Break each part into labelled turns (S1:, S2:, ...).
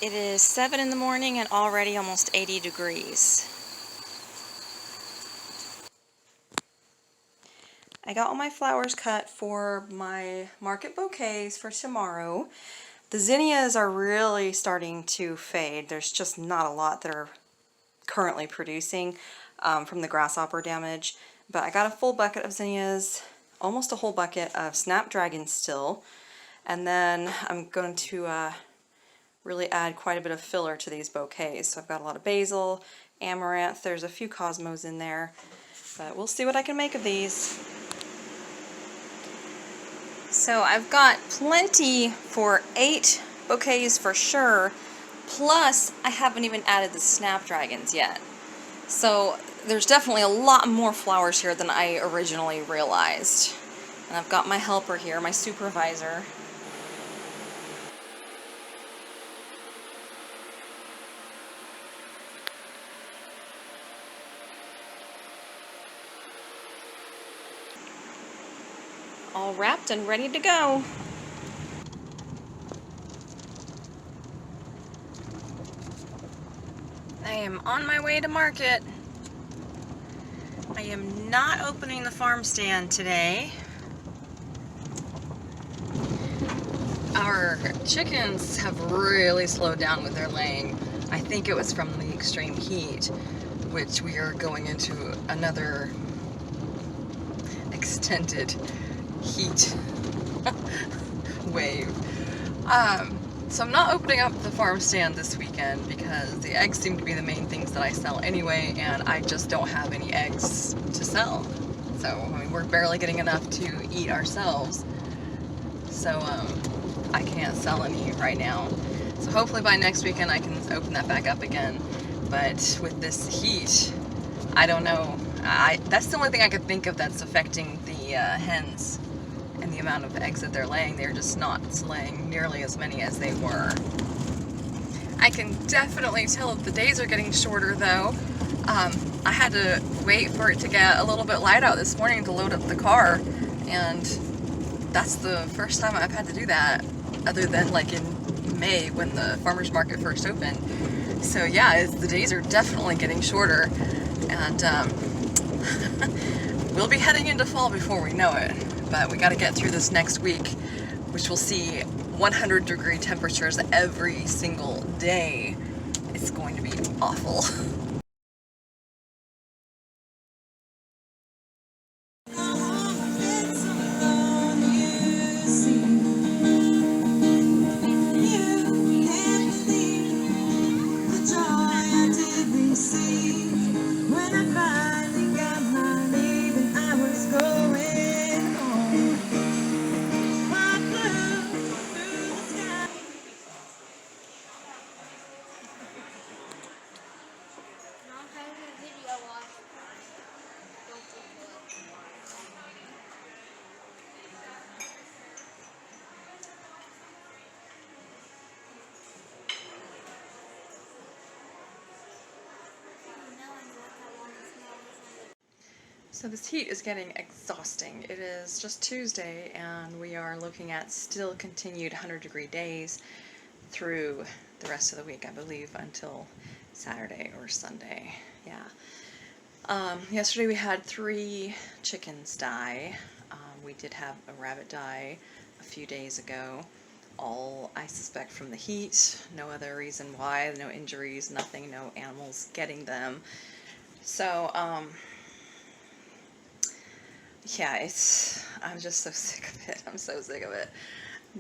S1: It is 7 in the morning and already almost 80 degrees. I got all my flowers cut for my market bouquets for tomorrow. The zinnias are really starting to fade. There's just not a lot that are currently producing from the grasshopper damage. But I got a full bucket of zinnias, almost a whole bucket of snapdragons still. And then I'm going to really add quite a bit of filler to these bouquets. So I've got a lot of basil, amaranth, there's a few cosmos in there. But we'll see what I can make of these. So I've got plenty for 8 bouquets for sure, plus I haven't even added the snapdragons yet. So there's definitely a lot more flowers here than I originally realized. And I've got my helper here, my supervisor. All wrapped and ready to go. I am on my way to market. I am not opening the farm stand today. Our chickens have really slowed down with their laying. I think it was from the extreme heat, which we are going into another extended heat wave. So I'm not opening up the farm stand this weekend because the eggs seem to be the main things that I sell anyway, and I just don't have any eggs to sell. So, I mean, we're barely getting enough to eat ourselves. So, I can't sell any right now. So hopefully by next weekend I can open that back up again. But with this heat, I don't know. That's the only thing I could think of that's affecting the hens and the amount of eggs that they're laying. They're just not laying nearly as many as they were. I can definitely tell that the days are getting shorter though. I had to wait for it to get a little bit light out this morning to load up the car, and that's the first time I've had to do that, other than like in May when the farmer's market first opened. So yeah, the days are definitely getting shorter, and we'll be heading into fall before we know it. But we got to get through this next week, which will see 100-degree temperatures every single day. It's going to be awful. So this heat is getting exhausting. It is just Tuesday and we are looking at still continued 100-degree days through the rest of the week, I believe, until Saturday or Sunday. Yeah. Yesterday we had 3 chickens die. We did have a rabbit die a few days ago. All, I suspect, from the heat. No other reason why. No injuries, nothing, no animals getting them. So, yeah, I'm just so sick of it. I'm so sick of it.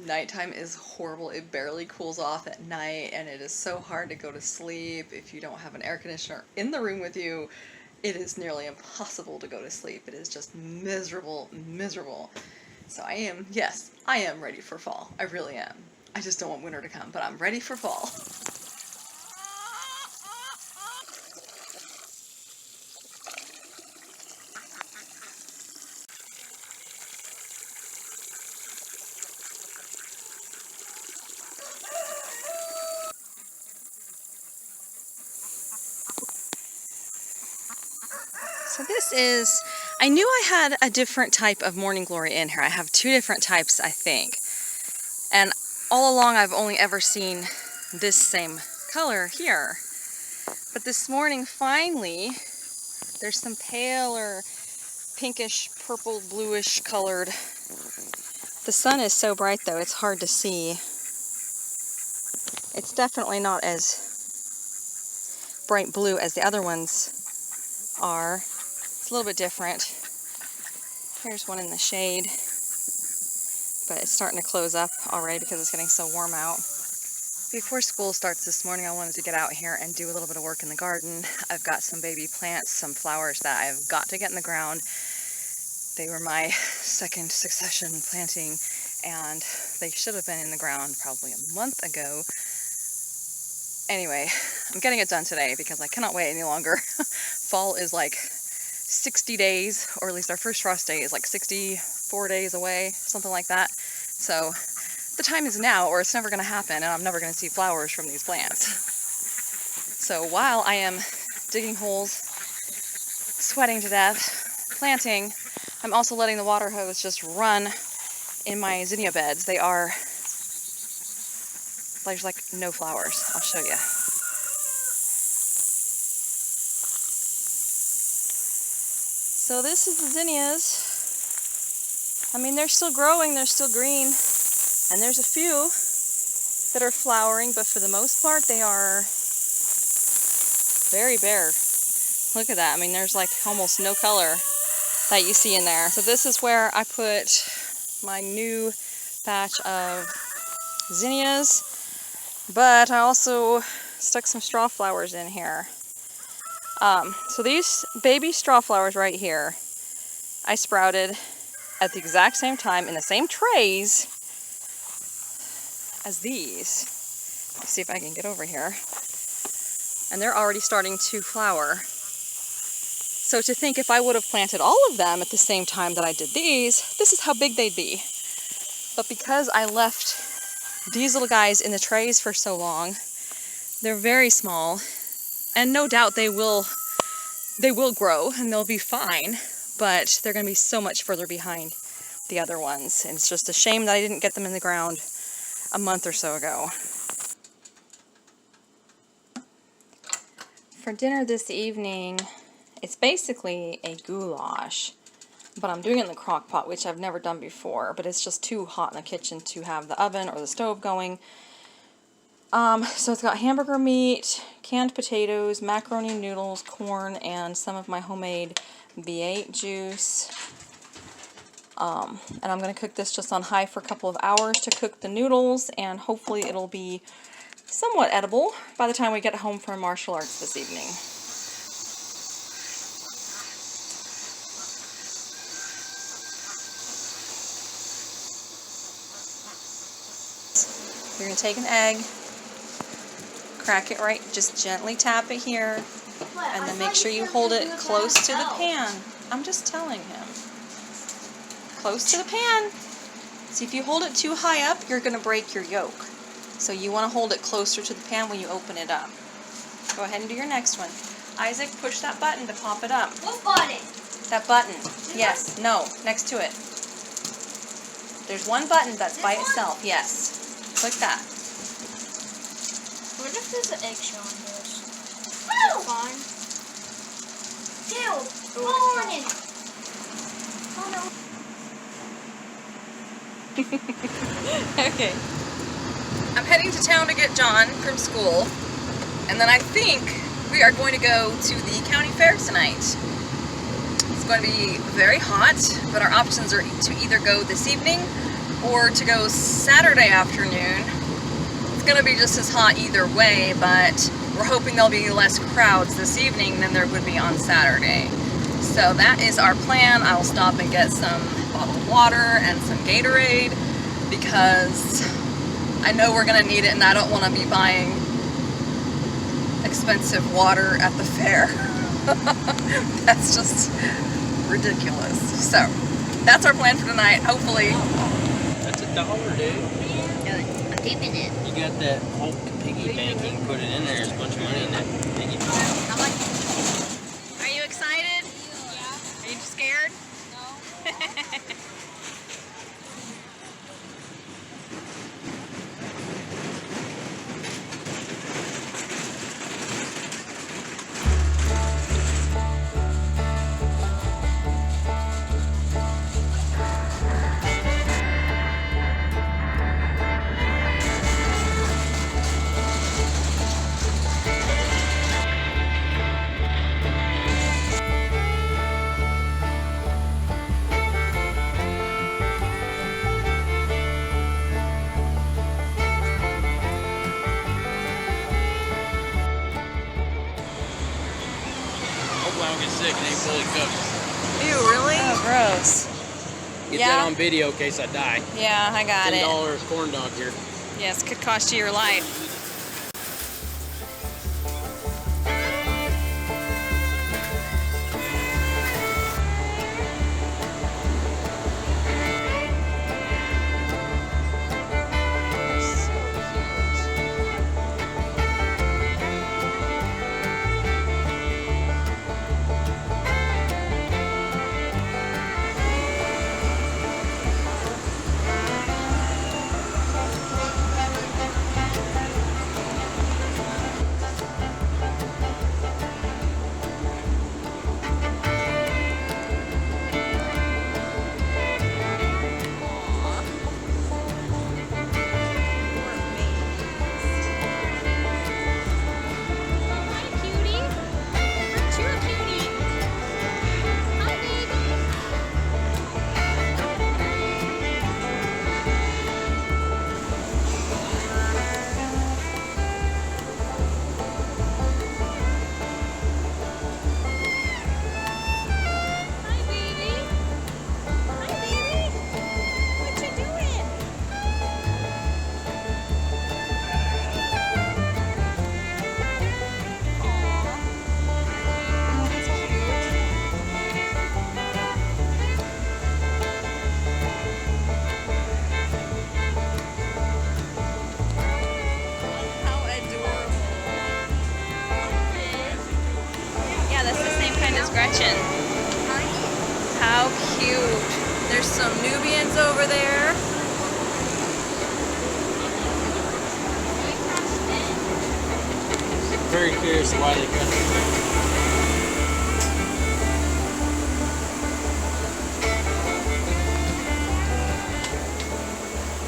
S1: Nighttime is horrible. It barely cools off at night, and it is so hard to go to sleep if you don't have an air conditioner in the room with you. It is nearly impossible to go to sleep. It is just miserable, miserable. So yes, I am ready for fall. I really am. I just don't want winter to come, but I'm ready for fall. So this is, I knew I had a different type of morning glory in here. I have 2 different types, I think. And all along I've only ever seen this same color here. But this morning, finally, there's some paler, pinkish, purple, bluish colored. The sun is so bright though, it's hard to see. It's definitely not as bright blue as the other ones are. It's a little bit different. Here's one in the shade, but it's starting to close up already because it's getting so warm out. Before school starts this morning, I wanted to get out here and do a little bit of work in the garden. I've got some baby plants, some flowers that I've got to get in the ground. They were my second succession planting, and they should have been in the ground probably a month ago. Anyway, I'm getting it done today because I cannot wait any longer. Fall is like 60 days, or at least our first frost day is like 64 days away, something like that. So the time is now, or it's never going to happen, and I'm never going to see flowers from these plants. So while I am digging holes, sweating to death, planting, I'm also letting the water hose just run in my zinnia beds. There's like no flowers. I'll show you. So this is the zinnias. I mean, they're still growing, they're still green, and there's a few that are flowering, but for the most part they are very bare. Look at that. I mean, there's like almost no color that you see in there. So this is where I put my new batch of zinnias, but I also stuck some straw flowers in here. So these baby straw flowers right here, I sprouted at the exact same time in the same trays as these. Let's see if I can get over here. And they're already starting to flower. So to think if I would have planted all of them at the same time that I did these, this is how big they'd be. But because I left these little guys in the trays for so long, they're very small, and no doubt they will grow and they'll be fine, but they're going to be so much further behind the other ones, and it's just a shame that I didn't get them in the ground a month or so ago. For dinner this evening, it's basically a goulash, but I'm doing it in the crock pot, which I've never done before, but it's just too hot in the kitchen to have the oven or the stove going. So it's got hamburger meat, canned potatoes, macaroni noodles, corn, and some of my homemade V8 juice. And I'm going to cook this just on high for a couple of hours to cook the noodles, and hopefully it'll be somewhat edible by the time we get home from martial arts this evening. You're going to take an egg, crack it right, just gently tap it here, and then make sure you hold it close to the pan. I'm just telling him. Close to the pan. See, if you hold it too high up, you're going to break your yolk. So you want to hold it closer to the pan when you open it up. Go ahead and do your next one. Isaac, push that button to pop it up.
S2: What button?
S1: That button. Yes. No. Next to it. There's one button that's by itself. Yes. Click that.
S2: What if there's an eggshell on this? Oh! Fine. Ew! Corn in it. Oh
S1: no. Okay. I'm heading to town to get John from school, and then I think we are going to go to the county fair tonight. It's going to be very hot, but our options are to either go this evening or to go Saturday afternoon. It's going to be just as hot either way, but we're hoping there'll be less crowds this evening than there would be on Saturday. So that is our plan. I'll stop and get some bottled water and some Gatorade because I know we're going to need it, and I don't want to be buying expensive water at the fair. That's just ridiculous. So that's our plan for tonight. Hopefully.
S3: That's $1, dude.
S2: I'm keeping it.
S3: You got that whole piggy bank, you can put it in there, there's a bunch of money in that piggy bank.
S1: How much? Are you excited? Yeah. Are you scared? No.
S3: sick and ain't fully cooked.
S1: Ew, really?
S4: Oh, gross.
S3: Get
S4: Yeah.
S3: that on video in case I die.
S4: Yeah, I got it.
S3: $10 corn dog here.
S4: Yes, could cost you your life. Gretchen. How cute. There's some Nubians over there.
S3: Very curious why they cut it.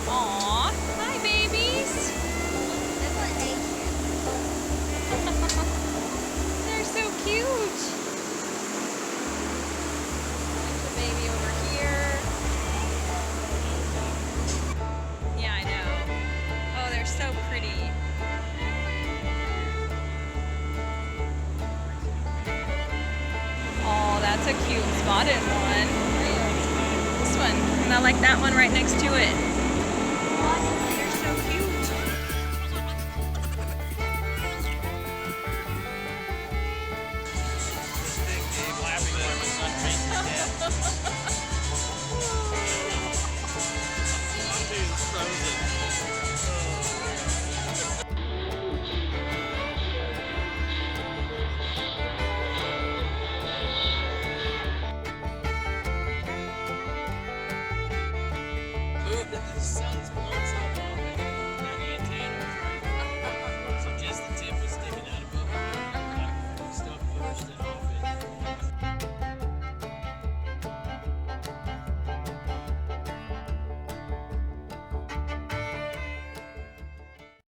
S4: Aw, hi babies. They're so cute. Baby over here. Yeah, I know. Oh, they're so pretty. Oh, that's a cute spotted one. This one. And I like that one right next to it. They're so cute.